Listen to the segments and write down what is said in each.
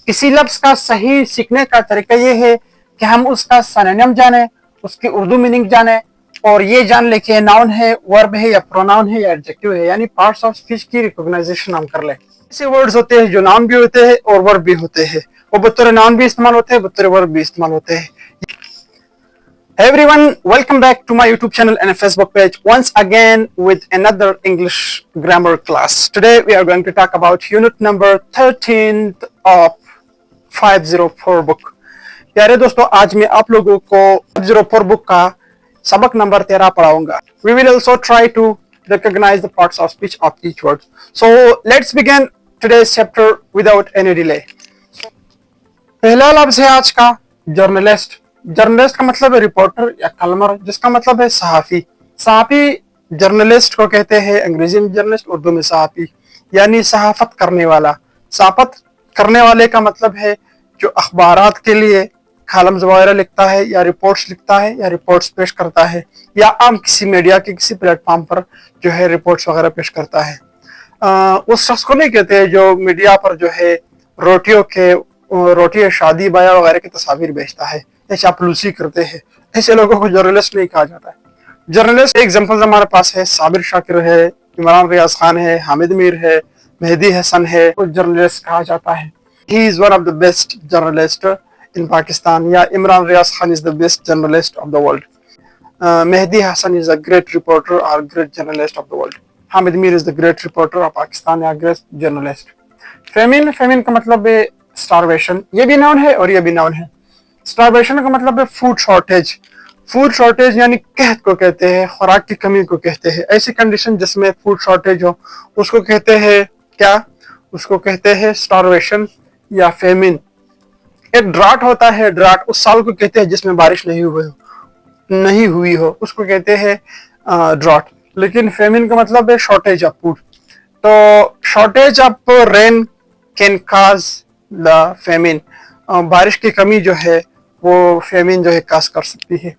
किसी लफ्ज का सही सीखने का तरीका ये है कि हम उसका सिनोनिम जाने, उसकी उर्दू मीनिंग जाने और ये जान ले कि नाउन है, वर्ब है या प्रोनाउन है या एडजेक्टिव है, यानी पार्ट्स ऑफ स्पीच की रिकॉग्नाइजेशन हम कर ले। ऐसे वर्ड्स होते हैं जो नाउन भी होते हैं और वर्ब भी होते हैं, वो बतौर नाउन भी इस्तेमाल होते हैं, बतौर वर्ब भी इस्तेमाल होते हैं। Hey everyone, welcome back to my YouTube channel and Facebook page once again with another English grammar class. Today we are going to talk about unit number 13th of 504 book. प्यारे दोस्तों, आज मैं आप लोगों को 504 बुक का सबक number 13 पढ़ाऊंगा. We will also try to recognize the parts of speech of each word. So let's begin today's chapter without any delay. पहला लफ्ज है आज का जर्नलिस्ट. जर्नलिस्ट का मतलब है रिपोर्टर या कलमर, जिसका मतलब है सहाफी. सहाफी जर्नलिस्ट को कहते हैं, अंग्रेजी में जर्नलिस्ट, उर्दू में सहाफी, यानी सहाफत करने वाला. सहाफत करने वाले का मतलब है जो अखबारात के लिए कॉलम्स वगैरह लिखता है या रिपोर्ट्स लिखता है या रिपोर्ट्स पेश करता है या आम किसी मीडिया के किसी प्लेटफॉर्म पर जो है रिपोर्ट्स वगैरह पेश करता है. उस शख्स को नहीं कहते हैं जो मीडिया पर जो है रोटी शादी ब्याह वगैरह की तस्वीर भेजता है, चापलूसी करते हैं. ऐसे लोगों को जर्नलिस्ट नहीं कहा जाता है. जर्नलिस्ट एग्जांपल्स हमारे पास है, साबिर शाकिर है, इमरान रियाज खान है, हामिद मीर है, मेहदी हसन है, को जर्नलिस्ट कहा जाता है. He is one of the best journalist in Pakistan, या Imran Riaz Khan is the best journalist of the world. Mehdi Hasan is a great reporter और great journalist of the world. Hamid Mir is the great reporter of Pakistan या ग्रेट जर्नलिस्ट. फेमिन का मतलब है starvation. ये भी noun है और ये भी नाउन है. स्टारवेशन का मतलब है फूड शॉर्टेज. फूड शॉर्टेज यानी कहत को कहते हैं, खुराक की कमी को कहते हैं. ऐसी कंडीशन जिसमें फूड शॉर्टेज हो उसको कहते हैं क्या? उसको कहते हैं स्टारवेशन या फेमिन. एक ड्राट होता है, ड्राट उस साल को कहते हैं जिसमें बारिश नहीं हुई हो, उसको कहते हैं ड्राट. लेकिन फेमिन का मतलब है शॉर्टेज ऑफ फूड. तो shortage of rain can cause the famine. बारिश की कमी जो है वो फेमिन जो है काज कर सकती है.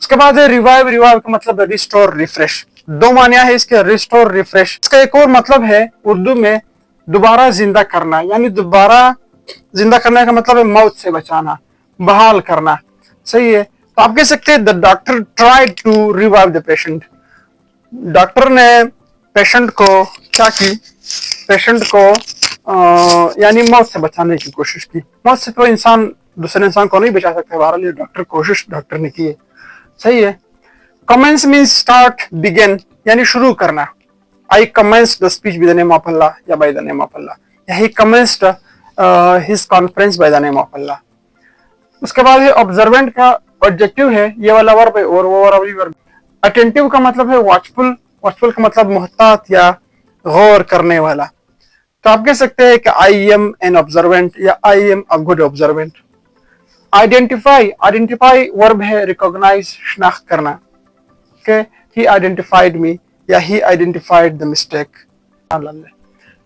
उसके बाद है रिवाइव. रिवाइव का मतलब है रिस्टोर, रिफ्रेश. दो मानिया है इसके, रिस्टोर, रिफ्रेश. इसका एक और मतलब है उर्दू में दोबारा जिंदा करना, यानी दोबारा जिंदा करने का मतलब है मौत से बचाना, बहाल करना. सही है. तो आप कह सकते हैं the doctor tried to revive the patient. Doctor ने पेशेंट को क्या की? पेशेंट को यानी मौत से बचाने की कोशिश की. मौत से तो इंसान दूसरे इंसान को नहीं बचा सकता, बहरहाल ये डॉक्टर ने की है. सही है. कमेंस मीन्स स्टार्ट, बिगिन यानी शुरू करना. I commenced the speech with the name of Allah या by the name of Allah, या he commenced his conference by the name of Allah. उसके बाद है ऑब्जर्वेंट का एडजेक्टिव है, ये वाला वर्ब है और वो वाला वर्ब. अटेंटिव का मतलब है वॉचफुल. वॉचफुल का मतलब मुहतात या गौर करने वाला. तो आप कह सकते हैं कि आई एम एन ऑब्जर्वेंट या I am a good observant. Identify verb है रिकॉग्नाइज, शनाख्त करना. ओके, ही आइडेंटिफाइड मी या ही आइडेंटिफाइड द मिस्टेक.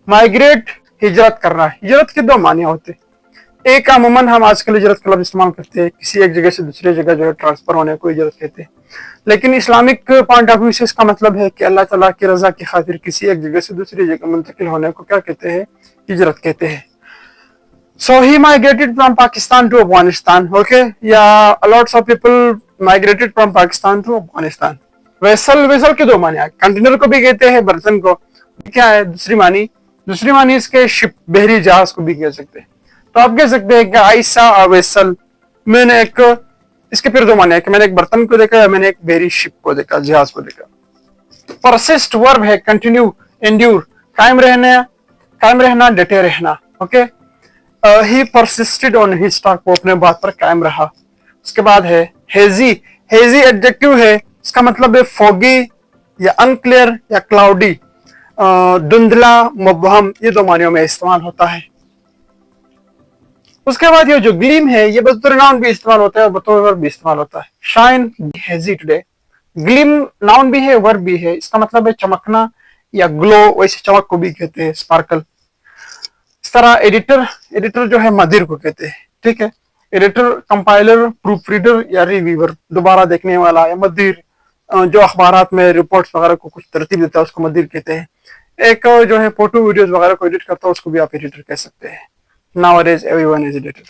माइग्रेट, हिजरत करना. हिजरत के दो मानिया होते. एक अमूमन हम आजकल हिजरत का लफ्ज इस्तेमाल करते हैं, किसी एक जगह से दूसरी जगह जो है ट्रांसफर होने को हिजरत कहते हैं. लेकिन इस्लामिक पॉइंट ऑफ व्यू से इसका मतलब है कि अल्लाह ताला की रजा की खातिर किसी एक जगह से दूसरी जगह मुंतकिल होने को क्या कहते हैं? हिजरत कहते हैं. So he migrated from Pakistan to Afghanistan. Okay, yeah, a lot of people migrated from Pakistan to Afghanistan. Vessel के दो माने. कंटेनर को भी कहते हैं, बर्तन को. क्या है दूसरी मानी इसके शिप, बहरी जहाज को भी कह सकते हैं. तो आप कह सकते हैं कि आई सा अ वेसल. मैंने एक, इसके फिर दो माने हैं कि मैंने एक बर्तन को देखा या मैंने एक बहरी शिप को देखा, जहाज को देखा. परसिस्ट वर्ब है कंटिन्यू, एंड्यूर, कायम रहना, डटे रहना. Okay, he persisted on his talk, वो अपने बात पर कायम रहा. उसके बाद है हेजी. हेजी एडजेक्टिव है, इसका मतलब है फॉगी या अनक्लियर या क्लाउडी. धुंधला, मुबहम, ये दो मानियों में इस्तेमाल होता है. उसके बाद ये जो ग्लीम है ये बतौर नाउन भी इस्तेमाल होता है और बतौर वर्ब भी इस्तेमाल होता है. Shine, hazy today. Gleam noun भी है, वर्ब भी है. इसका मतलब है चमकना या ग्लो, वैसे चमक को भी कहते हैं स्पार्कल. इस तरह एडिटर जो है मदिर को कहते हैं. ठीक है. एडिटर, कंपाइलर, प्रूफ रीडर या रिव्यूअर, दोबारा देखने वाला, या मदिर जो अखबारात में रिपोर्ट्स वगैरह को कुछ तरतीब देता है उसको मदिर कहते हैं. एक जो है फोटो वीडियोस वगैरह को एडिट करता है उसको भी आप एडिटर कह सकते हैं. Nowadays, everyone is editor.